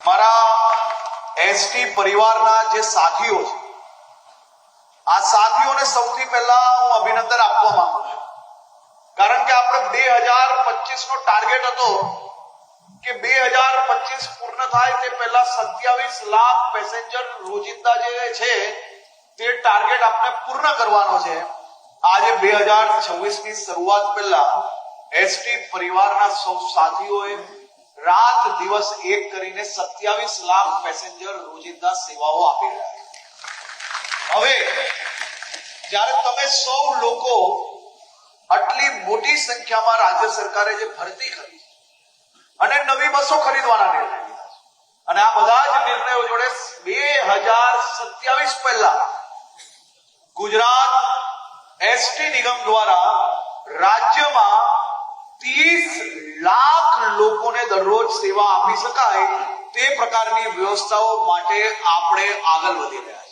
મારા એસટી પરિવારના જે સાથીઓ છે, આ સાથીઓને સૌથી પહેલા હું અભિનંદન આપવા માંગુ છું, કારણ કે આપણે 2025 નો ટાર્ગેટ હતો કે 2025 પૂર્ણ થાય તે પહેલા 27 લાખ પેસેન્જર રોજિંદા જે છે તે ટાર્ગેટ આપણે પૂર્ણ કરવાનો છે. આજે 2026 ની શરૂઆત પહેલા એસટી પરિવારના સૌ સાથીઓએ રાત દિવસ એક કરીને 27 લાખ પેસેન્જર રોજિંદા સેવાઓ આપી રહ્યા છે. હવે જ્યારે તમે સૌ લોકો આટલી મોટી સંખ્યામાં રાજ્ય સરકારે જે ભરતી કરી અને નવી બસો ખરીદવાના નિર્ણય લીધા છે, અને આ બધા જ નિર્ણયો જોડે 2027 પહેલા ગુજરાત એસટી નિગમ દ્વારા રાજ્યમાં 30 લાખ લોકોને દરરોજ સેવા આપી શકાય તે પ્રકારની વ્યવસ્થાઓ માટે આપણે આગળ વધી રહ્યા છીએ.